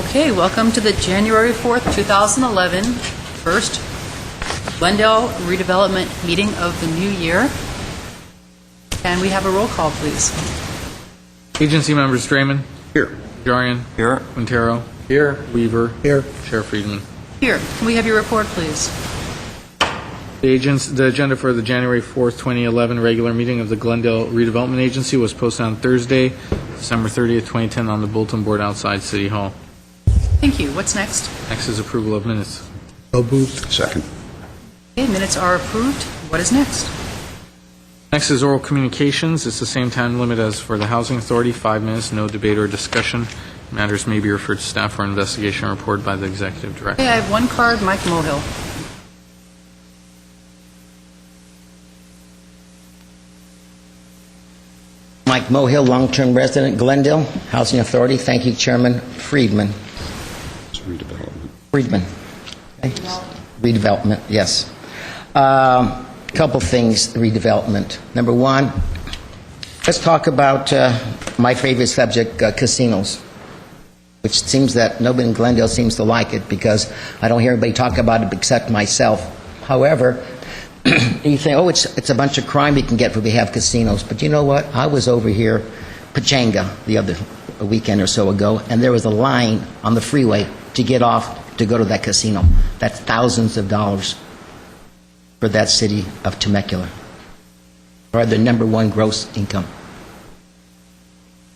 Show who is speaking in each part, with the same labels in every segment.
Speaker 1: Okay, welcome to the January 4th, 2011 first Glendale Redevelopment meeting of the new year. And we have a roll call, please.
Speaker 2: Agency members: Draymond.
Speaker 3: Here.
Speaker 2: Jarian.
Speaker 3: Here.
Speaker 2: Quintero.
Speaker 3: Here.
Speaker 2: Weaver.
Speaker 3: Here.
Speaker 2: Sheriff Friedman.
Speaker 1: Here, can we have your report, please?
Speaker 2: The agenda for the January 4th, 2011 regular meeting of the Glendale Redevelopment Agency was posted on Thursday, December 30th, 2010 on the bulletin board outside City Hall.
Speaker 1: Thank you. What's next?
Speaker 2: Next is approval of minutes.
Speaker 3: So moved. Second.
Speaker 1: Okay, minutes are approved. What is next?
Speaker 2: Next is oral communications. It's the same time limit as for the Housing Authority, 5 minutes, no debate or discussion. Matters may be referred to staff for investigation report by the Executive Director.
Speaker 1: Okay, I have one card, Mike Mohill.
Speaker 4: Mike Mohill, long-term resident, Glendale Housing Authority. Thank you, Chairman Friedman.
Speaker 3: It's redevelopment.
Speaker 4: Friedman. Okay. Redevelopment, yes. Couple things, redevelopment. Number one, let's talk about my favorite subject, casinos, which seems that nobody in Glendale seems to like it because I don't hear anybody talk about it except myself. However, you think, oh, it's a bunch of crime we can get if we have casinos. But you know what? I was over here, Pachanga, a weekend or so ago, and there was a line on the freeway to get off to go to that casino. That's thousands of dollars for that city of Temecula, or the #1 gross income.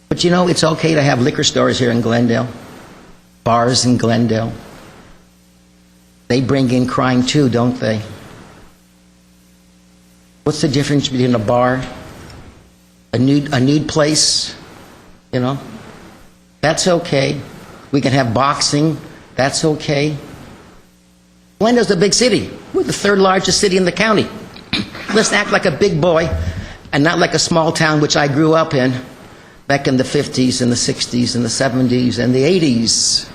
Speaker 4: But you know, it's okay to have liquor stores here in Glendale, bars in Glendale. They bring in crime too, don't they? What's the difference between a bar, a nude place? You know, that's okay. We can have boxing. That's okay. Glendale's a big city. We're the third largest city in the county. Let's act like a big boy and not like a small town, which I grew up in back in the 50s and the 60s and the 70s and the 80s.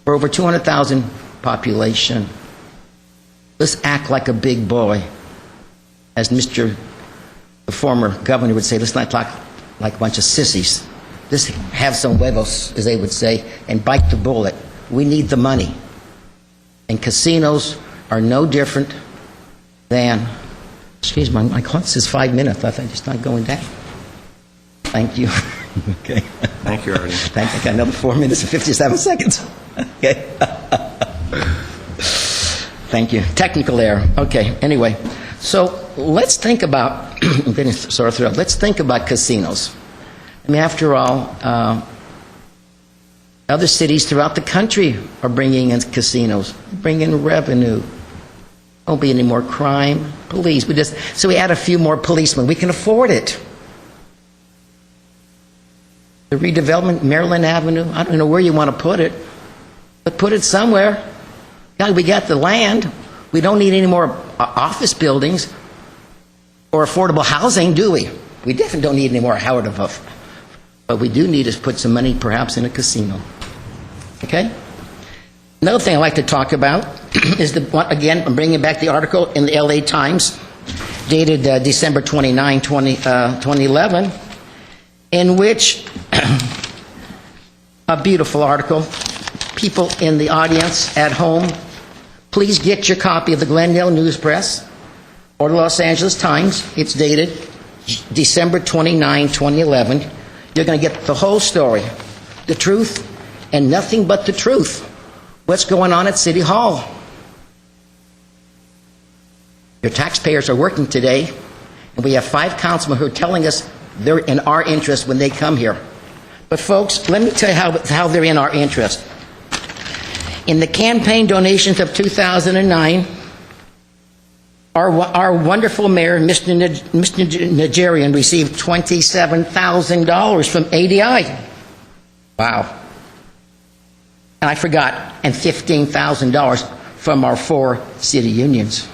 Speaker 4: We're over 200,000 population. Let's act like a big boy. As the former governor would say, let's not talk like a bunch of sissies. Let's have some huevos, as they would say, and bite the bullet. We need the money. And casinos are no different than, excuse me, my clock says 5 minutes. I think it's not going down. Thank you. Okay.
Speaker 3: Thank you, Artie.
Speaker 4: Thank you. I got another 4 minutes and 57 seconds. Okay. Thank you. Technical error. Okay. Anyway, so let's think about, I'm getting sore throat. Let's think about casinos. I mean, after all, other cities throughout the country are bringing in casinos, bringing in revenue. Won't be any more crime. Police. So we add a few more policemen. We can afford it. The redevelopment, Maryland Avenue, I don't know where you want to put it, but put it somewhere. God, we got the land. We don't need any more office buildings or affordable housing, do we? We definitely don't need any more Howard of Huff. But we do need to put some money perhaps in a casino. Okay? Another thing I'd like to talk about is, again, I'm bringing back the article in the LA Times, dated December 29, 2011, in which a beautiful article. People in the audience at home, please get your copy of the Glendale News Press or the Los Angeles Times. It's dated December 29, 2011. You're going to get the whole story, the truth, and nothing but the truth. What's going on at City Hall? Your taxpayers are working today, and we have 5 councilmen who are telling us they're in our interest when they come here. But folks, let me tell you how they're in our interest. In the campaign donations of 2009, our wonderful mayor, Mr. Nigerian, received $27,000 from ADI. Wow. And I forgot, and $15,000 from our 4 city unions.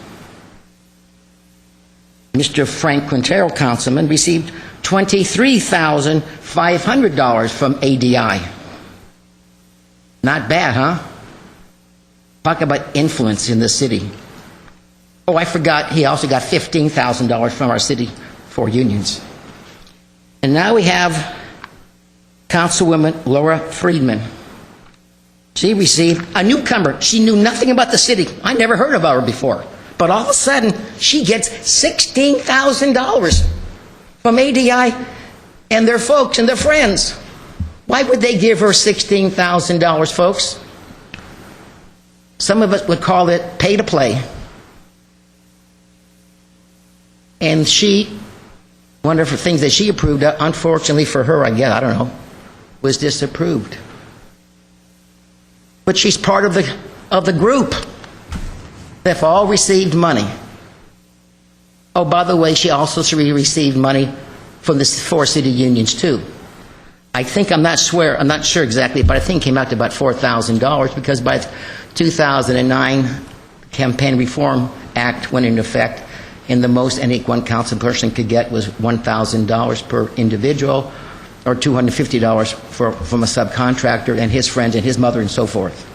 Speaker 4: Mr. Frank Quintero, councilman, received $23,500 from ADI. Not bad, huh? Talk about influence in the city. Oh, I forgot, he also got $15,000 from our city 4 unions. And now we have Councilwoman Laura Friedman. She received a newcomer. She knew nothing about the city. I never heard of her before. But all of a sudden, she gets $16,000 from ADI and their folks and their friends. Why would they give her $16,000, folks? Some of us would call it pay to play. And one of the things that she approved, unfortunately for her, I guess, I don't know, was disapproved. But she's part of the group that have all received money. Oh, by the way, she also received money from the 4 city unions, too. I think, I'm not sure exactly, but I think it came out to about $4,000 because by 2009, the Campaign Reform Act went into effect, and the most any one council person could get was $1,000 per individual, or $250 from a subcontractor and his friends and his mother and so forth.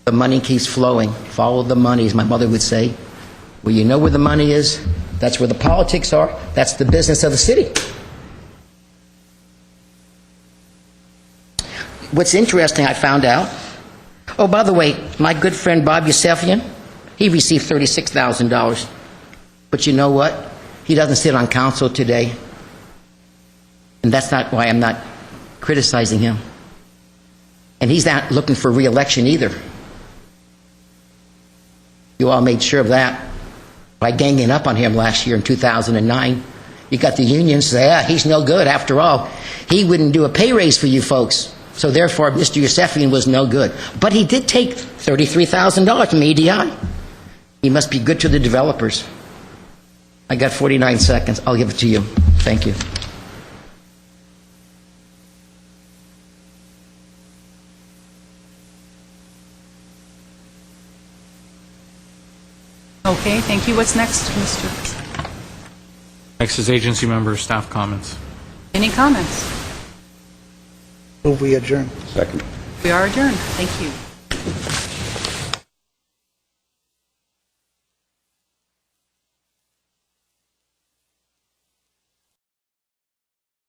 Speaker 4: The money keeps flowing. Follow the money, as my mother would say. Well, you know where the money is. That's where the politics are. That's the business of the city. What's interesting, I found out. Oh, by the way, my good friend Bob Yusefian, he received $36,000. But you know what? He doesn't sit on council today. And that's not why I'm not criticizing him. And he's not looking for re-election either. You all made sure of that by ganging up on him last year in 2009. You got the unions say, he's no good after all. He wouldn't do a pay raise for you folks. So therefore, Mr. Yusefian was no good. But he did take $33,000 from EDI. He must be good to the developers. I got 49 seconds. I'll give it to you. Thank you.
Speaker 1: Okay, thank you. What's next, Mr.?
Speaker 2: Next is agency member staff comments.
Speaker 1: Any comments?
Speaker 5: Move we adjourn.
Speaker 3: Second.
Speaker 1: We are adjourned. Thank you.